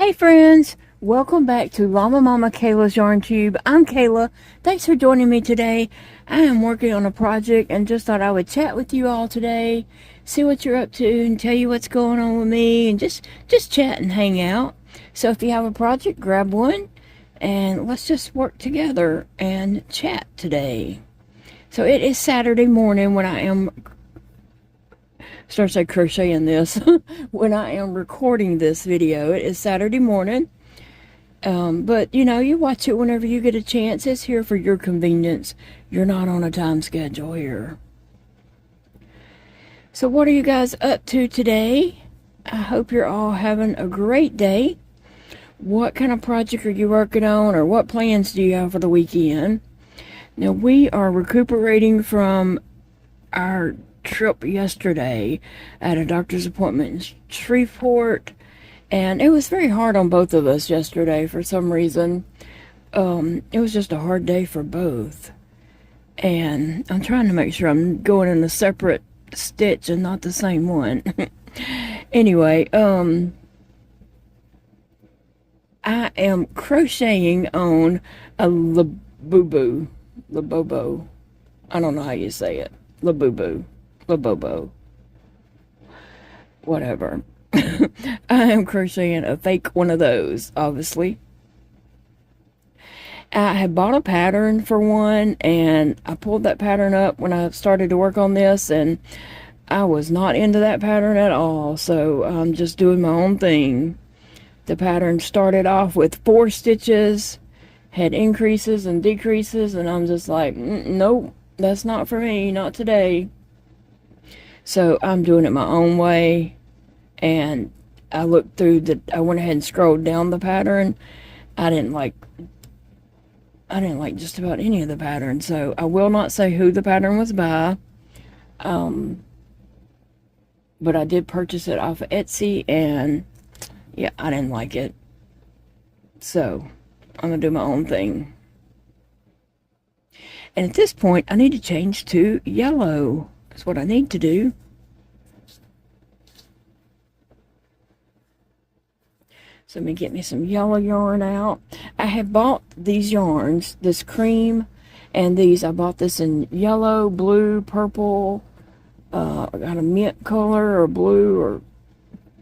Hey friends, welcome back to Llama Mama Kayla's Yarn Tube. I'm Kayla. Thanks for joining me today. I am working on a project and just thought I would chat with you all today, see what you're up to and tell you what's going on with me and just chat and hang out. So if you have a project, grab one and let's just work together and chat today. So it is Saturday morning when I am crocheting this when I am recording this video. It is Saturday morning, but you watch it whenever you get a chance. It's here for your convenience. You're not on a time schedule here. So what are you guys up to today? I hope you're all having a great day. What kind of project are you working on, or what plans do you have for the weekend? Now, we are recuperating from our trip yesterday at a doctor's appointment in Shreveport, and it was very hard on both of us yesterday for some reason. It was just a hard day for both, and I'm trying to make sure I'm going in a separate stitch and not the same one. Anyway, I am crocheting on a Labubu. Labubu. I don't know how you say it. Labubu. Labubu. Whatever. I am crocheting a fake one of those, obviously. I had bought a pattern for one, and I pulled that pattern up when I started to work on this, and I was not into that pattern at all, so I'm just doing my own thing. The pattern started off with 4 stitches, had increases and decreases, and I'm just like, nope, that's not for me, not today. So I'm doing it my own way, and I looked through I went ahead and scrolled down the pattern. I didn't like just about any of the patterns, so I will not say who the pattern was by. But I did purchase it off of Etsy, and yeah, I didn't like it. So I'm gonna do my own thing. And at this point, I need to change to yellow. That's what I need to do. So let me get me some yellow yarn out. I have bought these yarns, this cream and these. I bought this in yellow, blue, purple. I got a mint color or blue, or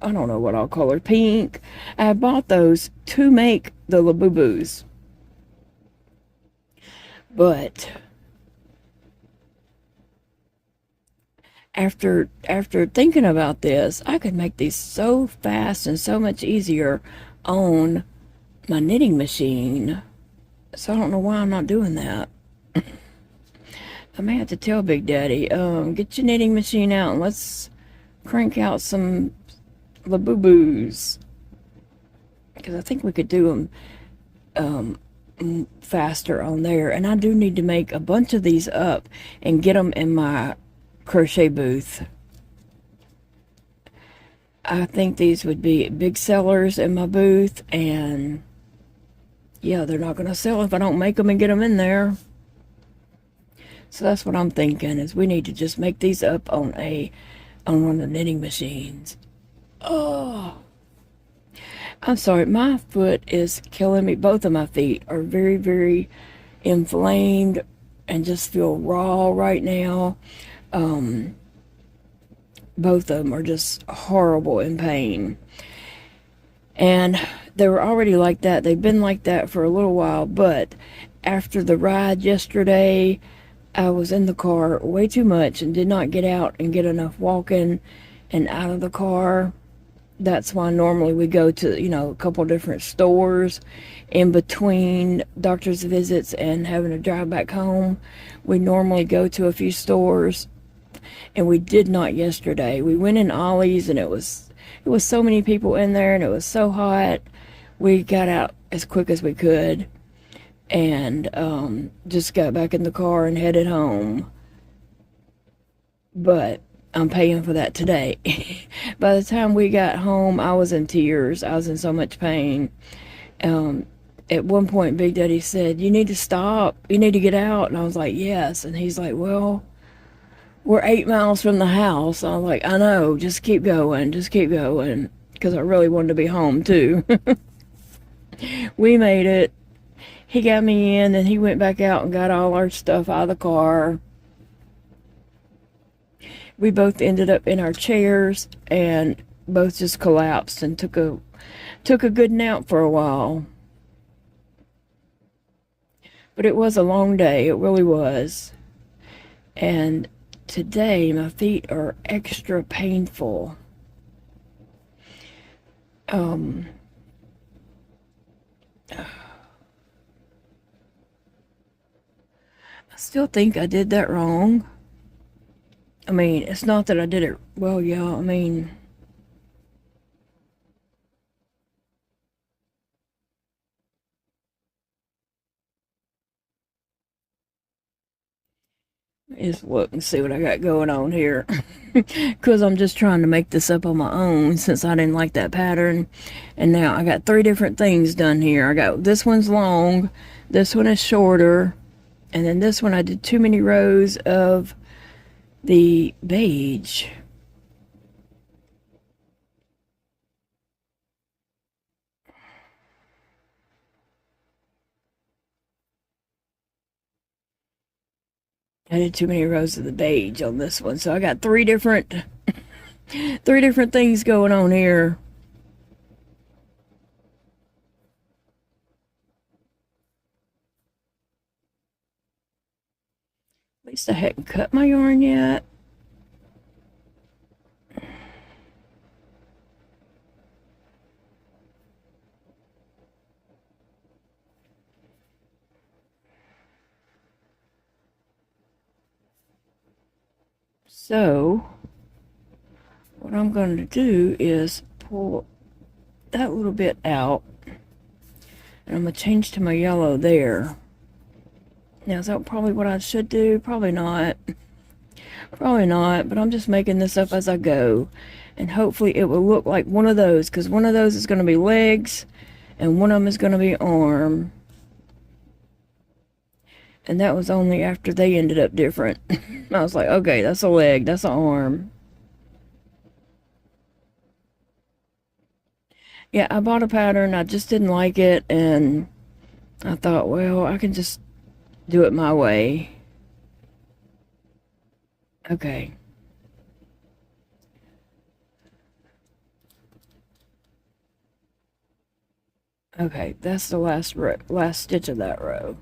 I don't know what I'll call it, pink. I bought those to make the Labubus. But after thinking about this, I could make these so fast and so much easier on my knitting machine. So I don't know why I'm not doing that. I may have to tell Big Daddy, get your knitting machine out and let's crank out some Labubus. Because I think we could do them faster on there. And I do need to make a bunch of these up and get them in my crochet booth. I think these would be big sellers in my booth, and yeah, they're not going to sell if I don't make them and get them in there. So that's what I'm thinking, is we need to just make these up on one of the knitting machines. Oh, I'm sorry, my foot is killing me. Both of my feet are very, very inflamed and just feel raw right now. Both of them are just horrible in pain. And they were already like that. They've been like that for a little while, but after the ride yesterday, I was in the car way too much and did not get out and get enough walking and out of the car. That's why normally we go to, a couple different stores in between doctor's visits and having to drive back home. We normally go to a few stores, and we did not yesterday. We went in Ollie's, and it was so many people in there, and it was so hot. We got out as quick as we could and just got back in the car and headed home. But I'm paying for that today. By the time we got home, I was in tears. I was in so much pain. At one point, Big Daddy said, "You need to stop. You need to get out." And I was like, "Yes." And he's like, "Well, we're 8 miles from the house." I was like, "I know. Just keep going. Just keep going." Because I really wanted to be home, too. We made it. He got me in, then he went back out and got all our stuff out of the car. We both ended up in our chairs and both just collapsed and took a good nap for a while. But it was a long day, it really was. And today my feet are extra painful. I still think I did that wrong. I mean, it's not that I did it well, yeah, I mean, just look and see what I got going on here. Because I'm just trying to make this up on my own since I didn't like that pattern. And now I got 3 different things done here. I got this one's long, this one is shorter, and then this one I did too many rows of the beige. I did too many rows of the beige on this one, so I got 3 different things going on here. At least I hadn't cut my yarn yet. So, what I'm going to do is pull that little bit out, and I'm going to change to my yellow there. Now, is that probably what I should do? Probably not. Probably not, but I'm just making this up as I go. And hopefully it will look like one of those, because one of those is going to be legs, and one of them is going to be arm. And that was only after they ended up different. I was like, okay, that's a leg, that's an arm. Yeah, I bought a pattern, I just didn't like it, and I thought, well, I can just do it my way. Okay. Okay, that's the last stitch of that row.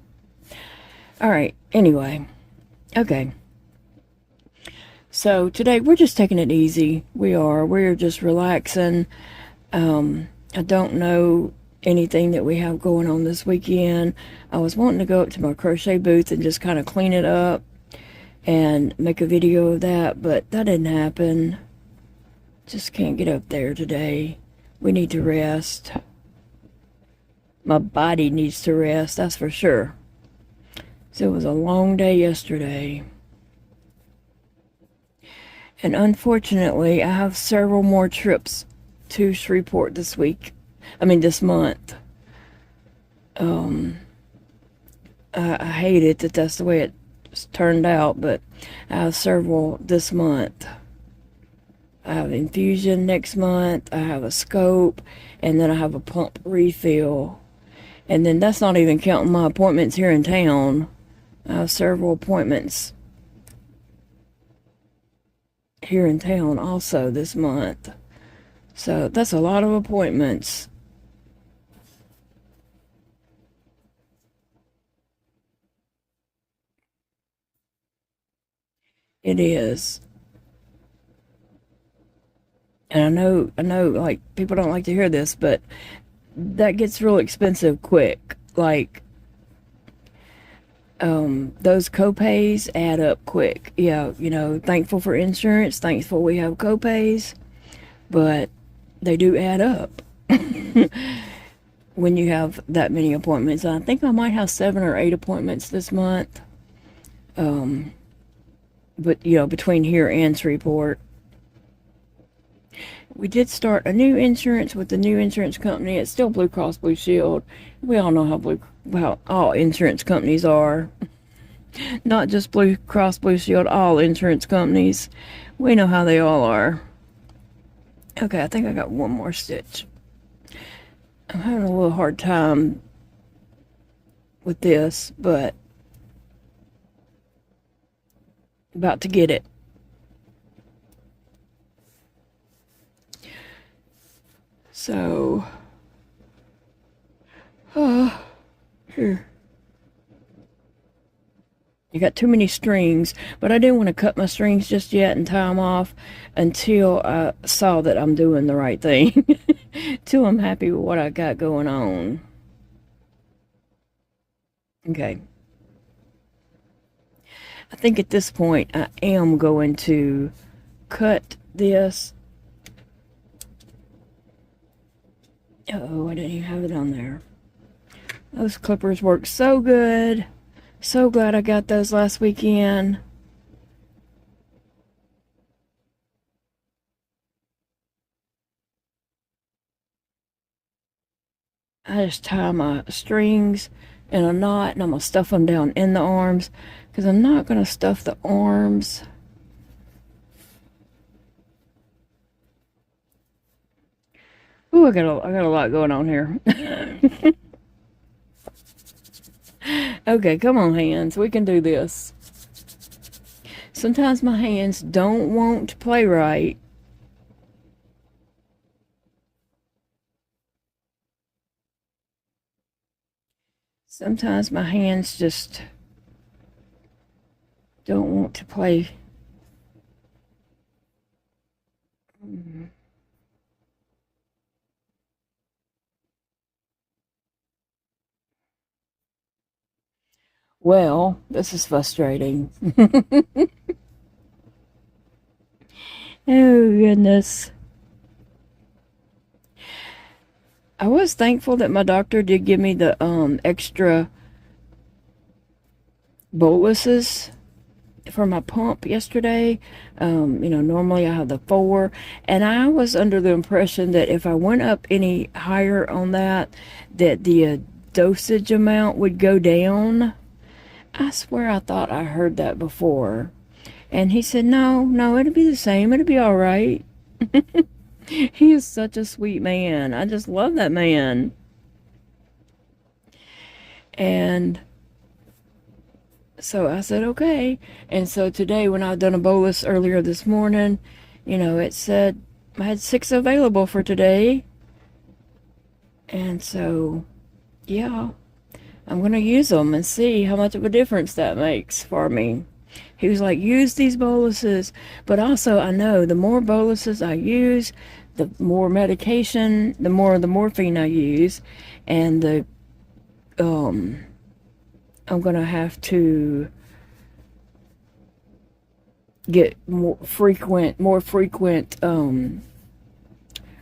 Alright, anyway. Okay. So today we're just taking it easy. We're just relaxing. I don't know anything that we have going on this weekend. I was wanting to go up to my crochet booth and just kind of clean it up and make a video of that, but that didn't happen. Just can't get up there today. We need to rest. My body needs to rest, that's for sure. So it was a long day yesterday. And unfortunately, I have several more trips to Shreveport this month. I hate it that that's the way it turned out, but I have several this month. I have infusion next month, I have a scope, and then I have a pump refill. And then that's not even counting my appointments here in town. I have several appointments here in town also this month. So that's a lot of appointments. It is. And I know, like, people don't like to hear this, but that gets real expensive quick. Like, those copays add up quick. Yeah, thankful for insurance, thankful we have copays, but they do add up when you have that many appointments. I think I might have 7 or 8 appointments this month. But between here and Shreveport. We did start a new insurance with the new insurance company. It's still Blue Cross Blue Shield. We all know how all insurance companies are. Not just Blue Cross Blue Shield, all insurance companies. We know how they all are. Okay, I think I got one more stitch. I'm having a little hard time with this, but about to get it. So, here. You got too many strings, but I didn't want to cut my strings just yet and tie them off until I saw that I'm doing the right thing. Till I'm happy with what I got going on. Okay. I think at this point I am going to cut this. Oh, I didn't even have it on there. Those clippers work so good. So glad I got those last weekend. I just tie my strings in a knot and I'm going to stuff them down in the arms because I'm not going to stuff the arms. Ooh, I got a lot going on here. Okay, come on, hands. We can do this. Sometimes my hands don't want to play right. Sometimes my hands just don't want to play. Well, this is frustrating. Oh, goodness. I was thankful that my doctor did give me the extra boluses for my pump yesterday. Normally I have the 4, and I was under the impression that if I went up any higher on that the dosage amount would go down. I swear I thought I heard that before. And he said, no, it'll be the same. It'll be all right. He is such a sweet man. I just love that man. And so I said, okay. And so today, when I'd done a bolus earlier this morning, it said I had 6 available for today. And so, yeah, I'm going to use them and see how much of a difference that makes for me. He was like, use these boluses. But also, I know the more boluses I use, the more medication, the more of the morphine I use, and I'm going to have to get more frequent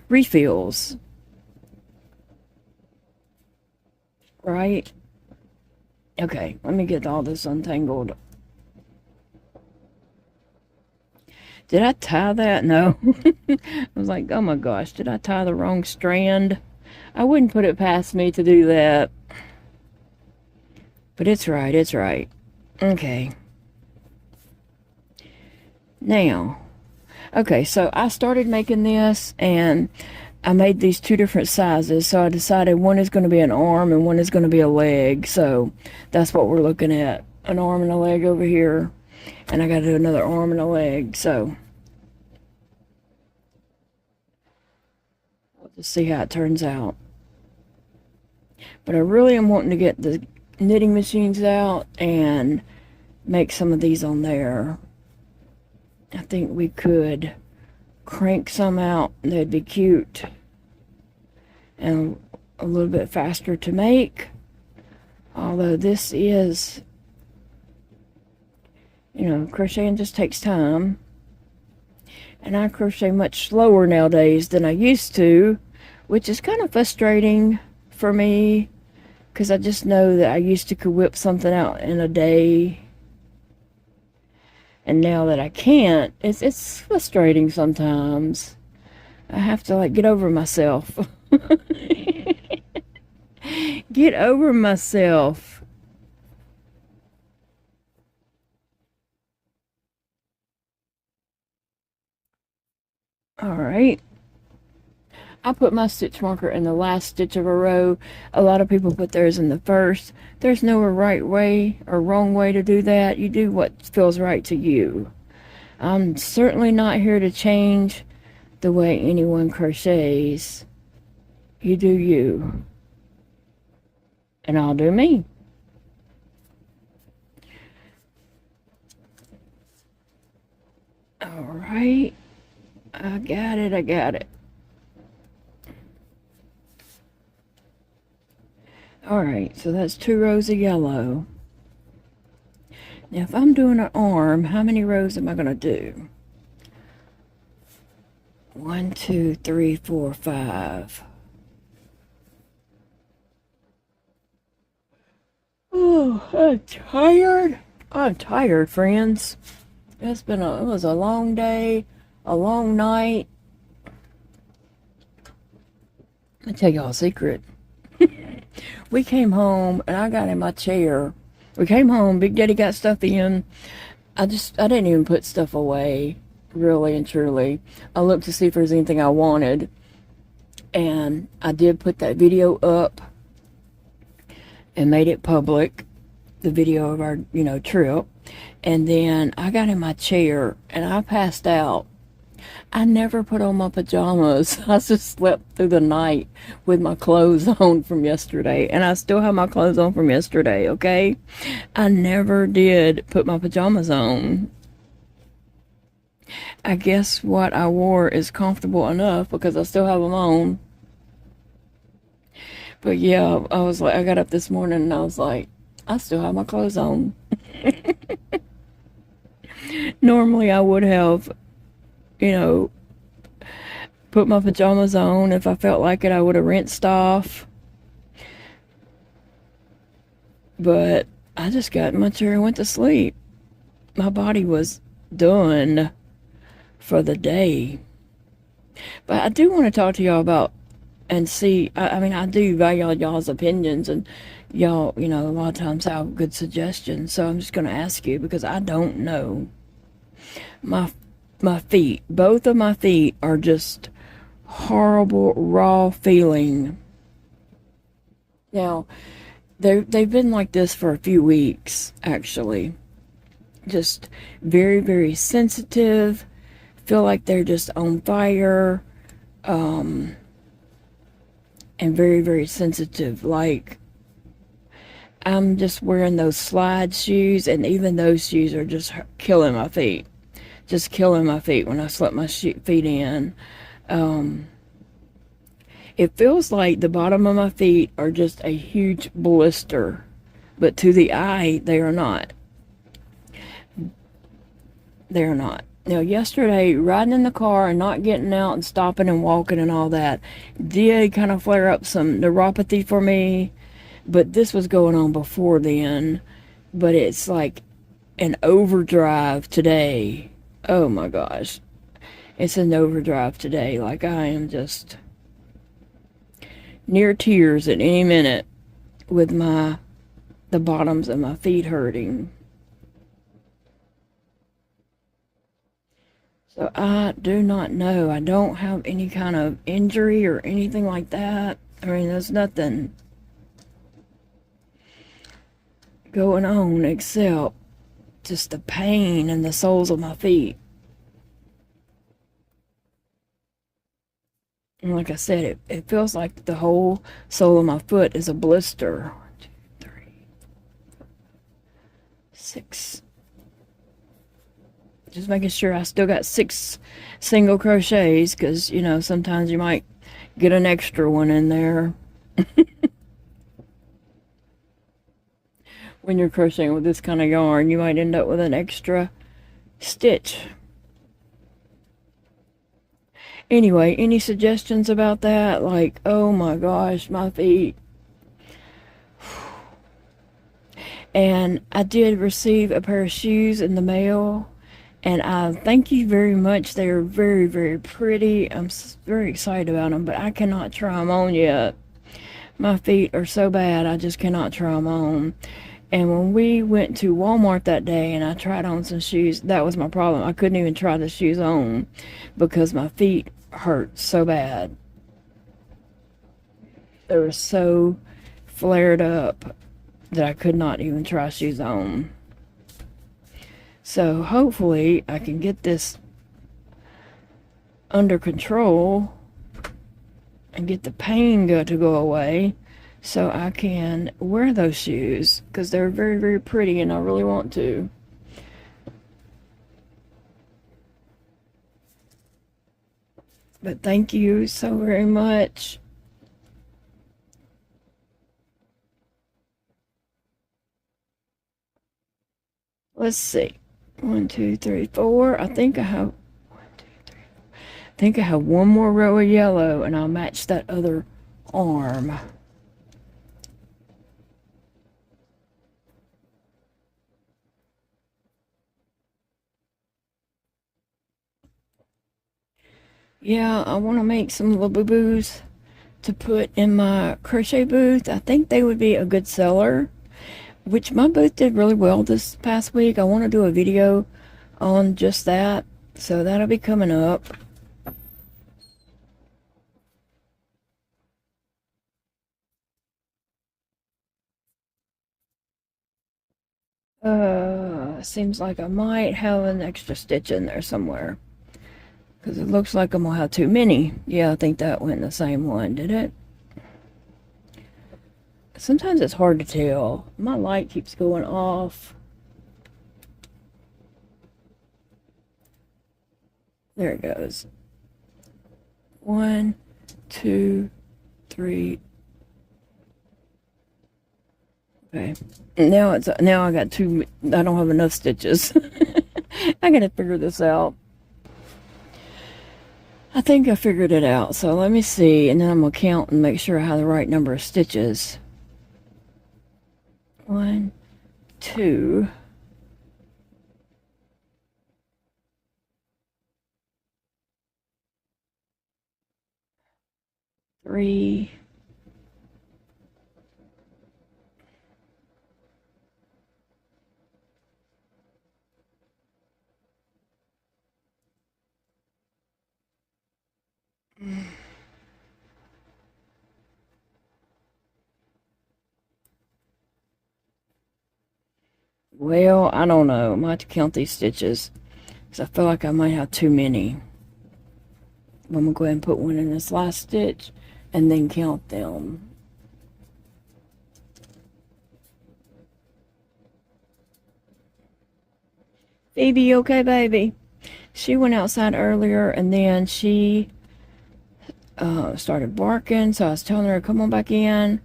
refills, right? Okay, let me get all this untangled. Did I tie that? No. I was like, oh my gosh, did I tie the wrong strand? I wouldn't put it past me to do that. But it's right. Okay. Now, okay, so I started making this and I made these 2 different sizes. So I decided one is going to be an arm and one is going to be a leg. So that's what we're looking at. An arm and a leg over here. And I got to do another arm and a leg. So we'll just see how it turns out. But I really am wanting to get the knitting machines out and make some of these on there. I think we could crank some out. They'd be cute and a little bit faster to make. Although this is, crocheting just takes time. And I crochet much slower nowadays than I used to, which is kind of frustrating for me because I just know that I used to could whip something out in a day. And now that I can't, it's frustrating sometimes. I have to get over myself. Get over myself. All right. I put my stitch marker in the last stitch of a row. A lot of people put theirs in the first. There's no right way or wrong way to do that. You do what feels right to you. I'm certainly not here to change the way anyone crochets. You do you. And I'll do me. Alright. I got it. Alright, so that's 2 rows of yellow. Now if I'm doing an arm, how many rows am I going to do? 1, 2, 3, 4, 5. Oh, I'm tired. I'm tired, friends. It was a long day, a long night. Let me tell y'all a secret. We came home and I got in my chair. We came home, Big Daddy got stuff in. I didn't even put stuff away, really and truly. I looked to see if there's anything I wanted. And I did put that video up and made it public, the video of our, trip. And then I got in my chair and I passed out. I never put on my pajamas. I just slept through the night with my clothes on from yesterday. And I still have my clothes on from yesterday, okay? I never did put my pajamas on. I guess what I wore is comfortable enough because I still have them on. But yeah, I got up this morning and I was like, I still have my clothes on. Normally I would have, put my pajamas on. If I felt like it, I would have rinsed off. But I just got in my chair and went to sleep. My body was done for the day. But I do want to talk to y'all about and see, I do value y'all's opinions, and y'all, a lot of times have good suggestions. So I'm just going to ask you because I don't know. My feet, both of my feet are just horrible, raw feeling. Now, they've been like this for a few weeks, actually. Just very, very sensitive. Feel like they're just on fire. And very, very sensitive. Like, I'm just wearing those slide shoes, and even those shoes are just killing my feet. Just killing my feet when I slip my feet in. It feels like the bottom of my feet are just a huge blister, but to the eye, they are not. They are not. Now, yesterday, riding in the car and not getting out and stopping and walking and all that did kind of flare up some neuropathy for me, but this was going on before then. But it's like an overdrive today. Oh my gosh. It's an overdrive today. Like, I am just near tears at any minute with the bottoms of my feet hurting. So I do not know. I don't have any kind of injury or anything like that. I mean, there's nothing going on except just the pain in the soles of my feet. And like I said, it feels like the whole sole of my foot is a blister. 1, 2, 3, 4, 6. Just making sure I still got 6 single crochets, because, sometimes you might get an extra one in there. When you're crocheting with this kind of yarn, you might end up with an extra stitch. Anyway, any suggestions about that? Like, oh my gosh, my feet. And I did receive a pair of shoes in the mail. And I thank you very much. They are very, very pretty. I'm very excited about them, but I cannot try them on yet. My feet are so bad, I just cannot try them on. And when we went to Walmart that day and I tried on some shoes, that was my problem. I couldn't even try the shoes on because my feet hurt so bad. They were so flared up that I could not even try shoes on. So hopefully I can get this under control and get the pain to go away so I can wear those shoes, because they're very, very pretty and I really want to. But thank you so very much. Let's see. 1, 2, 3, 4. I think I have 1, 2, 3, 4. I think I have one more row of yellow and I'll match that other arm. Yeah, I want to make some Labubus to put in my crochet booth. I think they would be a good seller, which my booth did really well this past week. I want to do a video on just that, so that'll be coming up. Seems like I might have an extra stitch in there somewhere, because it looks like I'm gonna have too many. Yeah, I think that went in the same one, did it? Sometimes it's hard to tell. My light keeps going off. There it goes. 1, 2, 3. Okay. Now I got two. I don't have enough stitches. I gotta figure this out. I think I figured it out. So let me see, and then I'm gonna count and make sure I have the right number of stitches. 1, 2. 3. Well, I don't know. I might have to count these stitches, because I feel like I might have too many. I'm going to go ahead and put one in this last stitch and then count them. Phoebe, you okay, baby? She went outside earlier and then she started barking, so I was telling her to come on back in,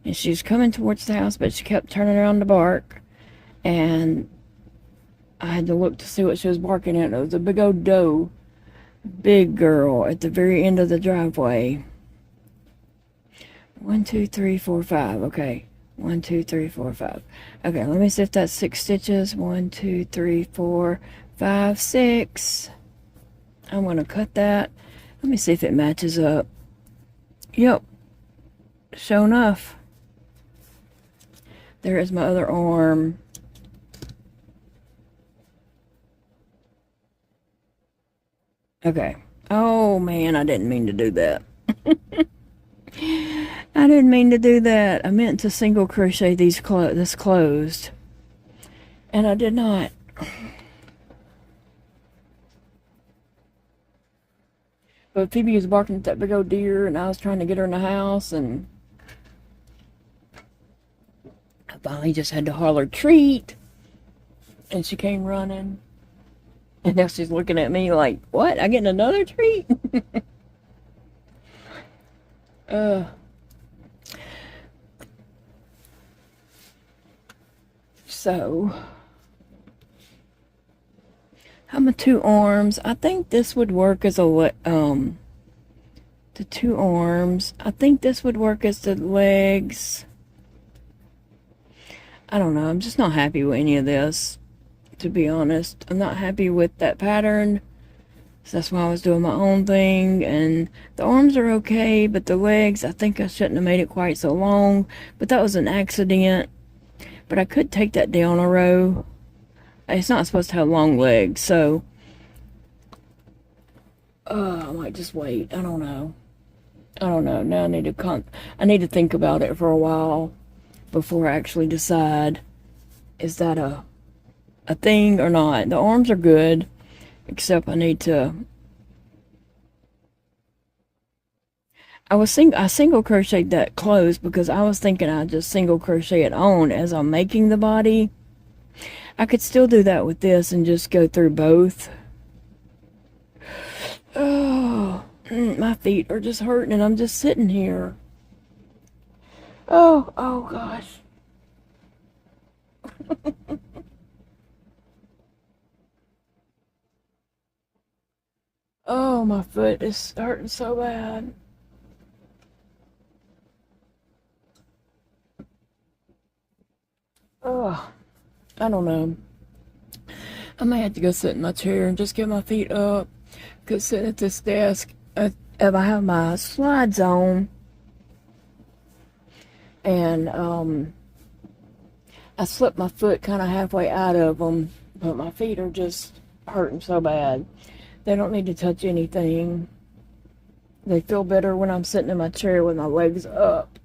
and she was coming towards the house, but she kept turning around to bark, and I had to look to see what she was barking at. It was a big old doe, big girl, at the very end of the driveway. 1, 2, 3, 4, 5. Okay, 1, 2, 3, 4, 5. Okay, let me see if that's 6 stitches. 1, 2, 3, 4, 5, 6. I'm gonna cut that. Let me see if it matches up. Yep, sure enough. There is my other arm. Okay. Oh man, I didn't mean to do that. I didn't mean to do that. I meant to single crochet this closed, and I did not. But Phoebe was barking at that big old deer, and I was trying to get her in the house, and I finally just had to holler, "Treat!" And she came running. And now she's looking at me like, what? I getting another treat? So, how my 2 arms? I think this would work as a, the 2 arms. I think this would work as the legs. I don't know. I'm just not happy with any of this, to be honest. I'm not happy with that pattern. So that's why I was doing my own thing. And the arms are okay, but the legs, I think I shouldn't have made it quite so long. But that was an accident. But I could take that down a row. It's not supposed to have long legs, so I might just wait. I don't know. I don't know. Now I need to think about it for a while before I actually decide, is that a thing or not. The arms are good, except I need to. I single crocheted that close because I was thinking I'd just single crochet it on as I'm making the body. I could still do that with this and just go through both. Oh, my feet are just hurting and I'm just sitting here. Oh gosh. Oh, my foot is hurting so bad. Oh, I don't know. I may have to go sit in my chair and just get my feet up. Because sitting at this desk, if I have my slides on, and I slipped my foot kind of halfway out of them, but my feet are just hurting so bad. They don't need to touch anything. They feel better when I'm sitting in my chair with my legs up.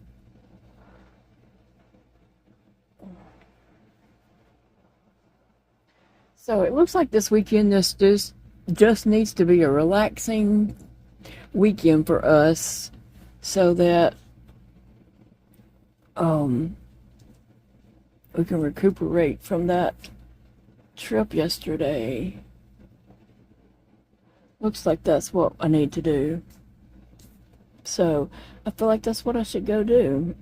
So it looks like this weekend just needs to be a relaxing weekend for us, so that we can recuperate from that trip yesterday. Looks like that's what I need to do. So I feel like that's what I should go do.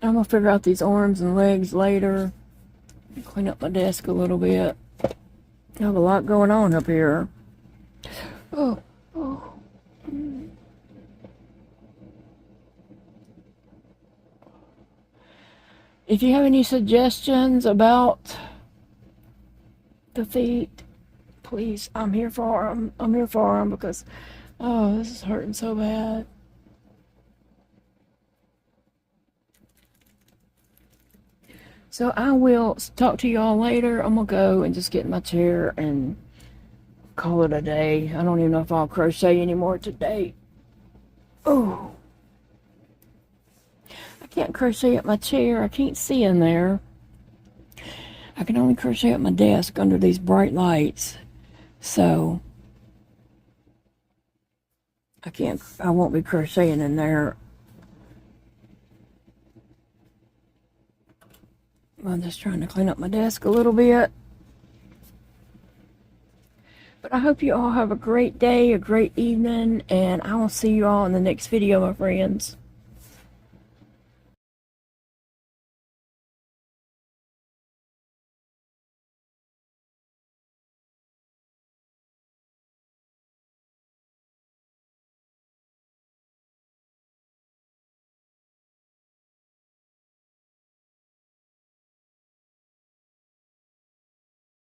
I'm gonna figure out these arms and legs later. Clean up my desk a little bit. I have a lot going on up here. Oh. If you have any suggestions about the feet, please, I'm here for them. I'm here for them because, oh, this is hurting so bad. So I will talk to y'all later. I'm gonna go and just get in my chair and call it a day. I don't even know if I'll crochet anymore today. Oh, I can't crochet at my chair. I can't see in there. I can only crochet at my desk under these bright lights. So I won't be crocheting in there. I'm just trying to clean up my desk a little bit. But I hope you all have a great day, a great evening, and I will see you all in the next video, my friends.